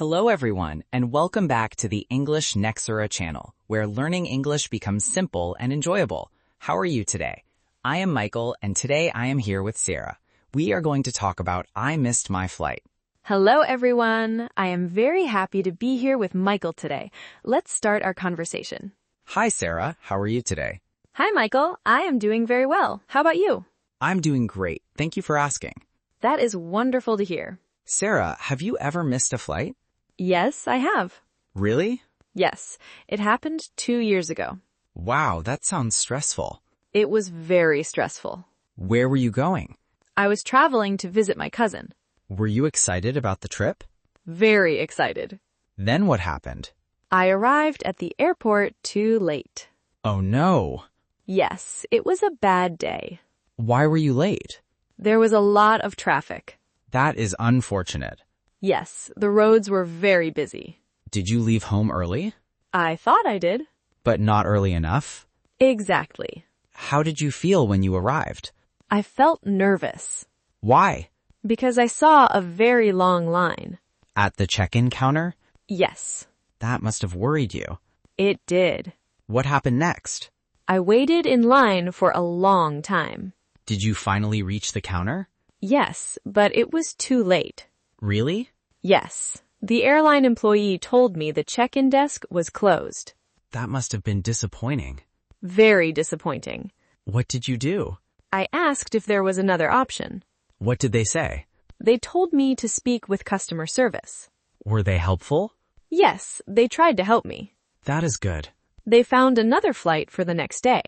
Hello everyone, and welcome back to the English Nexora channel, where learning English becomes simple and enjoyable. How are you today? I am Michael, and today I am here with Sarah. We are going to talk about I missed my flight. Hello everyone! I am very happy to be here with Michael today. Let's start our conversation. Hi Sarah, how are you today? Hi Michael, I am doing very well. How about you? I'm doing great. Thank you for asking. That is wonderful to hear. Sarah, have you ever missed a flight? Yes, I have. Really? Yes, it happened 2 years ago. Wow, that sounds stressful. It was very stressful. Where were you going? I was traveling to visit my cousin. Were you excited about the trip? Very excited. Then what happened? I arrived at the airport too late. Oh no. Yes, it was a bad day. Why were you late? There was a lot of traffic. That is unfortunate. Yes, the roads were very busy. Did you leave home early? I thought I did. But not early enough? Exactly. How did you feel when you arrived? I felt nervous. Why? Because I saw a very long line. At the check-in counter? Yes. That must have worried you. It did. What happened next? I waited in line for a long time. Did you finally reach the counter? Yes, but it was too late. Really? Yes. The airline employee told me the check-in desk was closed. That must have been disappointing. Very disappointing. What did you do? I asked if there was another option. What did they say? They told me to speak with customer service. Were they helpful? Yes, they tried to help me. That is good. They found another flight for the next day.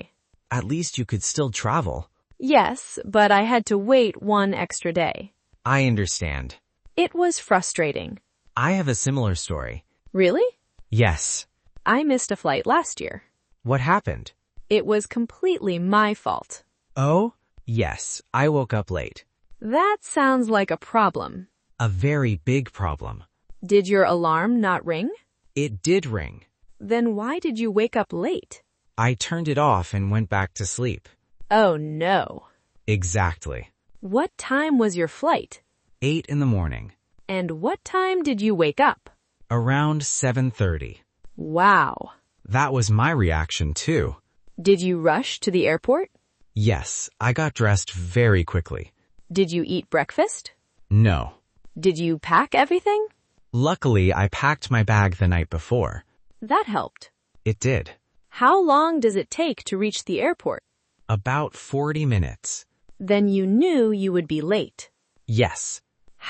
At least you could still travel. Yes, but I had to wait 1 extra day. I understand. It was frustrating. I have a similar story. Really? Yes. I missed a flight last year. What happened? It was completely my fault. Oh? Yes, I woke up late. That sounds like a problem. A very big problem. Did your alarm not ring? It did ring. Then why did you wake up late? I turned it off and went back to sleep. Oh no. Exactly. What time was your flight? 8 in the morning. And what time did you wake up? Around 7:30. Wow. That was my reaction too. Did you rush to the airport? Yes, I got dressed very quickly. Did you eat breakfast? No. Did you pack everything? Luckily, I packed my bag the night before. That helped. It did. How long does it take to reach the airport? About 40 minutes. Then you knew you would be late. Yes.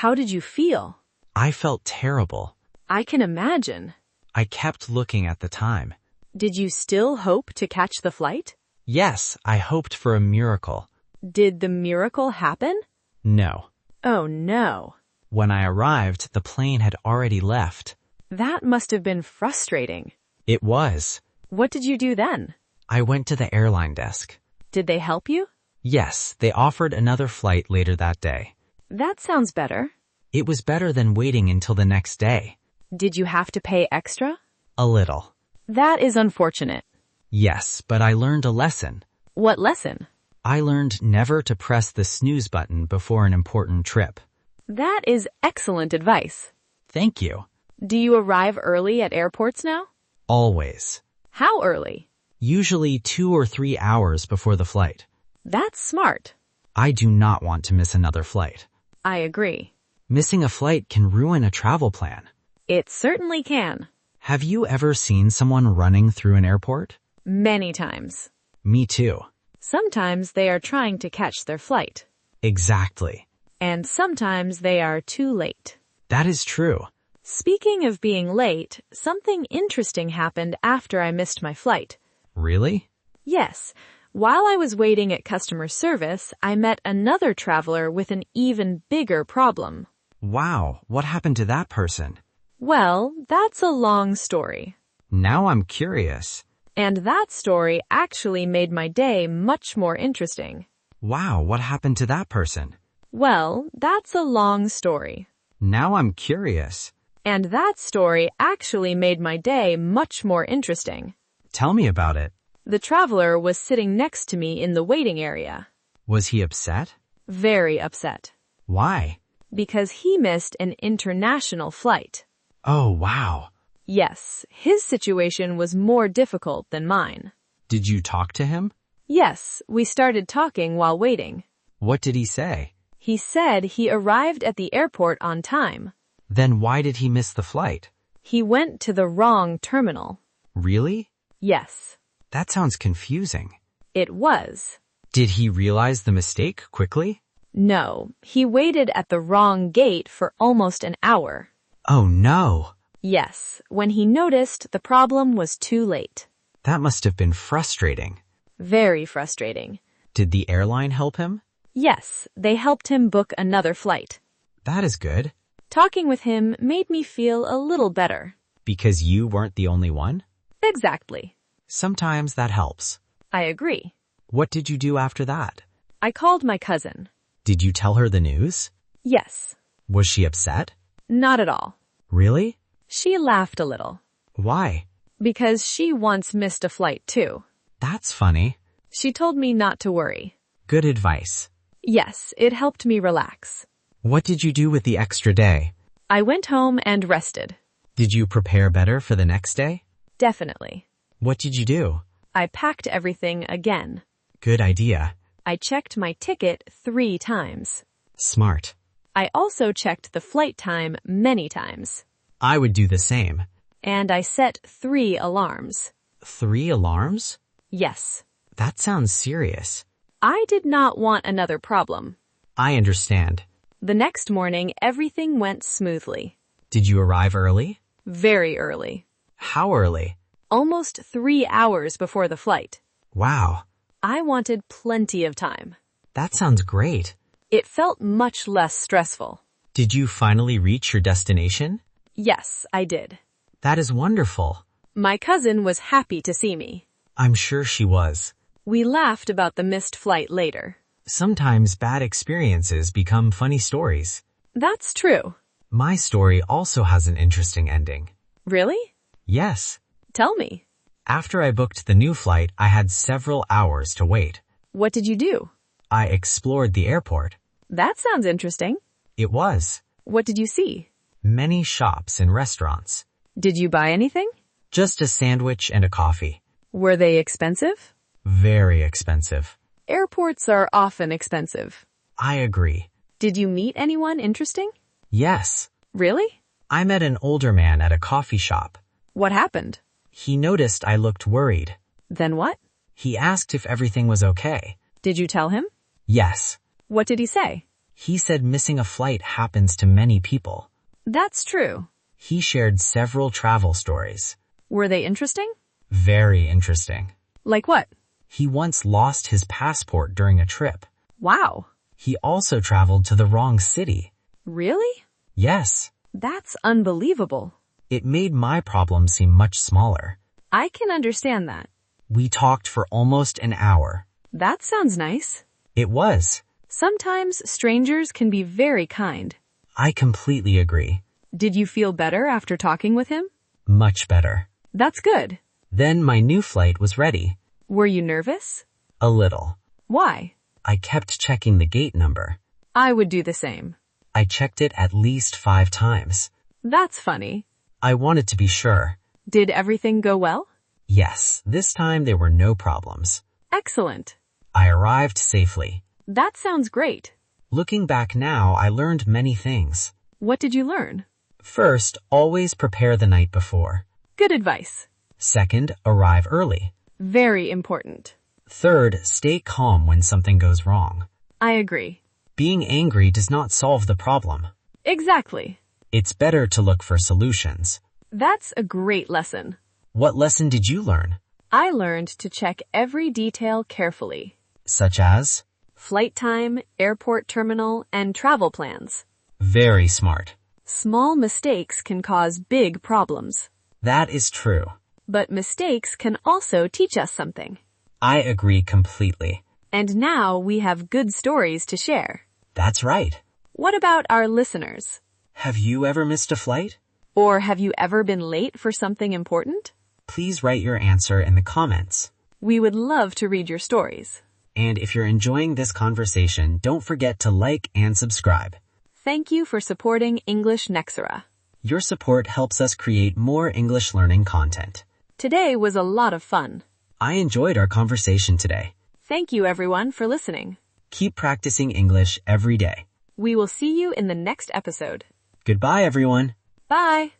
How did you feel? I felt terrible. I can imagine. I kept looking at the time. Did you still hope to catch the flight? Yes, I hoped for a miracle. Did the miracle happen? No. Oh no. When I arrived, the plane had already left. That must have been frustrating. It was. What did you do then? I went to the airline desk. Did they help you? Yes, they offered another flight later that day. That sounds better. It was better than waiting until the next day. Did you have to pay extra? A little. That is unfortunate. Yes, but I learned a lesson. What lesson? I learned never to press the snooze button before an important trip. That is excellent advice. Thank you. Do you arrive early at airports now? Always. How early? Usually 2 or 3 hours before the flight. That's smart. I do not want to miss another flight. I agree. Missing a flight can ruin a travel plan. It certainly can. Have you ever seen someone running through an airport? Many times. Me too. Sometimes they are trying to catch their flight. Exactly. And sometimes they are too late. That is true. Speaking of being late, something interesting happened after I missed my flight. Really? Yes. While I was waiting at customer service, I met another traveler with an even bigger problem. Wow, what happened to that person? Well, that's a long story. Now I'm curious. And that story actually made my day much more interesting. Wow, what happened to that person? Well, that's a long story. Now I'm curious. And that story actually made my day much more interesting. Tell me about it. The traveler was sitting next to me in the waiting area. Was he upset? Very upset. Why? Because he missed an international flight. Oh, wow. Yes, his situation was more difficult than mine. Did you talk to him? Yes, we started talking while waiting. What did he say? He said he arrived at the airport on time. Then why did he miss the flight? He went to the wrong terminal. Really? Yes, That sounds confusing. it was. Did he realize the mistake quickly? No, he waited at the wrong gate for almost an hour. Oh no. Yes, when he noticed the problem was too late. That must have been frustrating. Very frustrating. Did the airline help him? Yes, they helped him book another flight. That is good. Talking with him made me feel a little better. Because you weren't the only one? Exactly. Sometimes that helps. I agree. What did you do after that? I called my cousin. Did you tell her the news? Yes. Was she upset? Not at all. Really? She laughed a little. Why? Because she once missed a flight too. That's funny. She told me not to worry. Good advice. Yes, it helped me relax. What did you do with the extra day? I went home and rested. Did you prepare better for the next day? Definitely. What did you do? I packed everything again. Good idea. I checked my ticket 3 times. Smart. I also checked the flight time many times. I would do the same. And I set 3 alarms. 3 alarms? Yes. That sounds serious. I did not want another problem. I understand. The next morning, everything went smoothly. Did you arrive early? Very early. How early? Almost 3 hours before the flight. Wow. I wanted plenty of time. That sounds great. It felt much less stressful. Did you finally reach your destination? Yes, I did. That is wonderful. My cousin was happy to see me. I'm sure she was. We laughed about the missed flight later. Sometimes bad experiences become funny stories. That's true. My story also has an interesting ending. Really? Yes. Tell me. After I booked the new flight, I had several hours to wait. What did you do? I explored the airport. That sounds interesting. It was. What did you see? Many shops and restaurants. Did you buy anything? Just a sandwich and a coffee. Were they expensive? Very expensive. Airports are often expensive. I agree. Did you meet anyone interesting? Yes. Really? I met an older man at a coffee shop. What happened? He noticed I looked worried. Then what? He asked if everything was okay. Did you tell him? Yes. What did he say? He said missing a flight happens to many people. That's true. He shared several travel stories. Were they interesting? Very interesting. Like what? He once lost his passport during a trip. Wow. He also traveled to the wrong city. Really? Yes. That's unbelievable. It made my problem seem much smaller. I can understand that. We talked for almost an hour. That sounds nice. It was. Sometimes strangers can be very kind. I completely agree. Did you feel better after talking with him? Much better. That's good. Then my new flight was ready. Were you nervous? A little. Why? I kept checking the gate number. I would do the same. I checked it at least 5 times. That's funny. I wanted to be sure. Did everything go well? Yes, this time there were no problems. Excellent. I arrived safely. That sounds great. Looking back now, I learned many things. What did you learn? First, always prepare the night before. Good advice. Second, arrive early. Very important. Third, stay calm when something goes wrong. I agree. Being angry does not solve the problem. Exactly. It's better to look for solutions. That's a great lesson. What lesson did you learn? I learned to check every detail carefully. Such as? Flight time, airport terminal, and travel plans. Very smart. Small mistakes can cause big problems. That is true. But mistakes can also teach us something. I agree completely. And now we have good stories to share. That's right. What about our listeners? Have you ever missed a flight? Or have you ever been late for something important? Please write your answer in the comments. We would love to read your stories. And if you're enjoying this conversation, don't forget to like and subscribe. Thank you for supporting English Nexora. Your support helps us create more English learning content. Today was a lot of fun. I enjoyed our conversation today. Thank you everyone for listening. Keep practicing English every day. We will see you in the next episode. Goodbye, everyone. Bye.